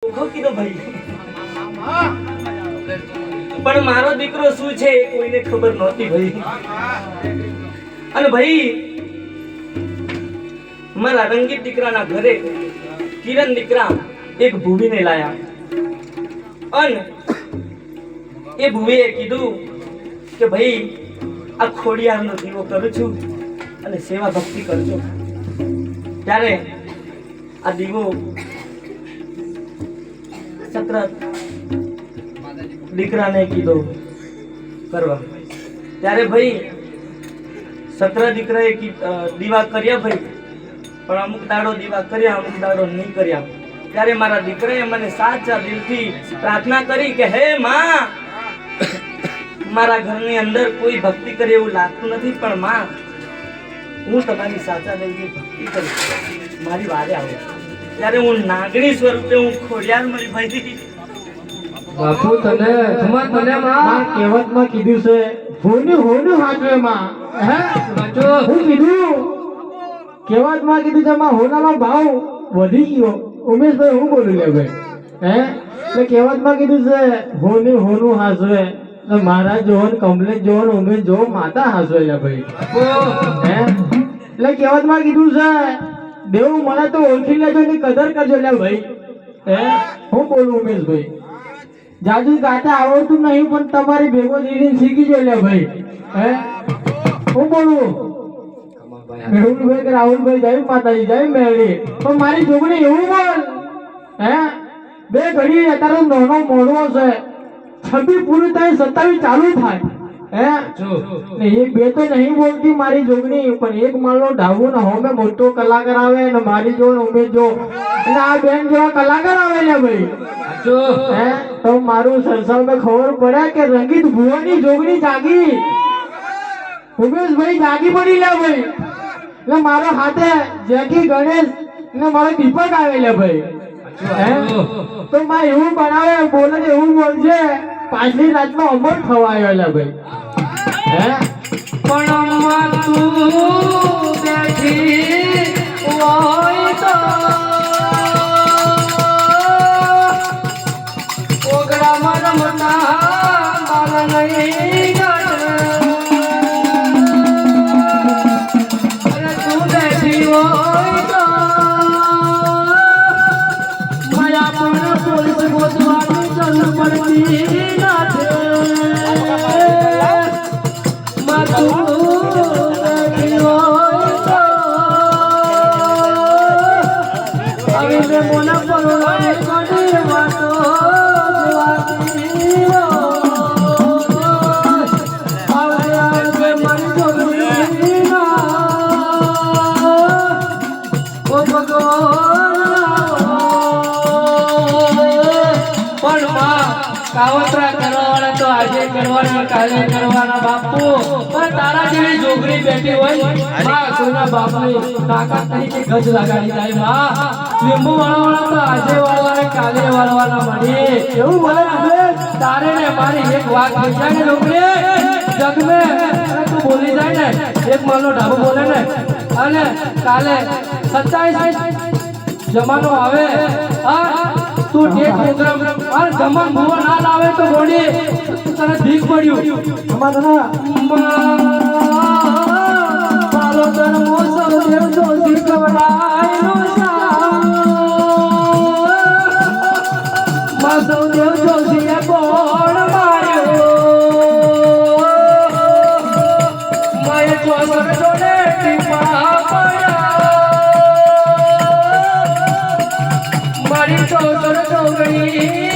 કીધો ભાઈ, પણ મારો દીકરો શું છે એ કોઈને ખબર નહોતી ભાઈ. અને ભાઈ મારા રંગીત દીકરાના ઘરે કિરણ દીકરા એક ભૂવીને લાયા અને એ ભૂવીએ કીધું કે ભાઈ આ ખોડિયારનો દીવો કરું છું અને સેવા ભક્તિ કરજો. ત્યારે આ દીવો સતરત દીકરાને કીધો કરવા. ત્યારે ભાઈ સતરા દીકરાએ દીવા કર્યા ભાઈ, પણ અમુક દાડો દીવા કર્યા, અમુક દાડો નહીં કર્યા. ત્યારે મારા દીકરાએ મને સાચા દિલથી પ્રાર્થના કરી કે હે માં, મારા ઘરની અંદર કોઈ ભક્તિ કરે એવું લાગતું નથી, પણ માં હું તમારી સાચા દિલથી ભક્તિ કરું, મારી વારે આવો. ત્યારે હું નાગણી સ્વરૂપે હું ખોડિયાર મળી ભાઈ. બાપુ તને સમાજ મને માં કહેવતમાં કીધું છે હોનું હોનું હાચવે માં. હે સાચો હું કીધું કહેવતમાં કીધું છે માં હોનાનો ભાવ વધી ગયો. ઉમેશભાઈ હું બોલું લે ભાઈ. હે એટલે કહેવતમાં કીધું છે હોનું હોનું હાચવે. મહારાજ જોવન કમલેશ જોવન ઉમેશ જોવો માતા હાચવે લે ભાઈ. હે એટલે કહેવતમાં કીધું છે દેવ મને તો ઓળખી લેજો ની કદર કરજો લે ભાઈ. હે હું બોલું ઉમેશભાઈ, જાદુ ગાતા આવડતું નહીં પણ તમારી ભેગો દીદી શીખી જો લે ભાઈ. હે હું બોલું મેહુલભાઈ કે રાહુલભાઈ જય માતાજી જય મેળી, પણ મારી છોકરી એવું બોલ. હે બે ઘડી અત્યારે નાનો મોડવો છે, 26 પૂરું થાય 27 ચાલુ થાય. હે એક બે તો નહીં બોલતી મારી જોગણી, પણ એક માળનો ઢાબુ ને હોમે મોટો કલાકાર આવે ને મારી જો ઉમેશ જો અને આ બેન જેવા કલાકાર આવે ને ભાઈ. હે તો મારું સંસારમાં ખબર પડે કે રંગીત ભુવાની જોગણી જાગી, ઉમેશભાઈ જાગી પડી લે ભાઈ. એટલે મારો હાથે જેકી ગણેશ ને મારો દીપક આવે લે ભાઈ. હે તો માં એવું બનાવે બોલે એવું બોલશે પાછલી રાતનો અમર થવાયો લે ભાઈ. હે પણ માં તું બેઠી હોય તો ઓગળામાં રમતા બાલ નહીં ગાડે. અરે તું બેઠી હોય તો માયા પણ પોલીસ ગોતવાની જરૂર પડતી નથી. કાવતરા કરવાવાળા તો આજે કરવાના કાલે કરવાના બાપુ, પણ તારા જેવી જોગરી બેઠી હોય માં કોઈના બાપની તાકાત નહીં કે ગજ લગાડી જાય. માં લીંબુ વાળવાળા તો આજે વાળવાના કાલે વાળવાના મળી એવું બોલે ને. તારે ને મારી એક વાત થઈ જાય ને છોકરી જગ મે તું બોલી જાય ને એક માનો ઢાબો બોલે ને અને કાલે 27 જમાનો આવે હા તું ડેટ પ્રોગ્રામ আর જમન ભુવન ના લાવે તો બોડી તને ભીખ પડ્યું અમારા પાલો તન મોસો દેવ તો શીખવડાયનો સા માસો દેવ તો સિયા કોણ માર્યો માય ચોસર જોડે ટીપા પડ્યા મારી ચોસર જોગણી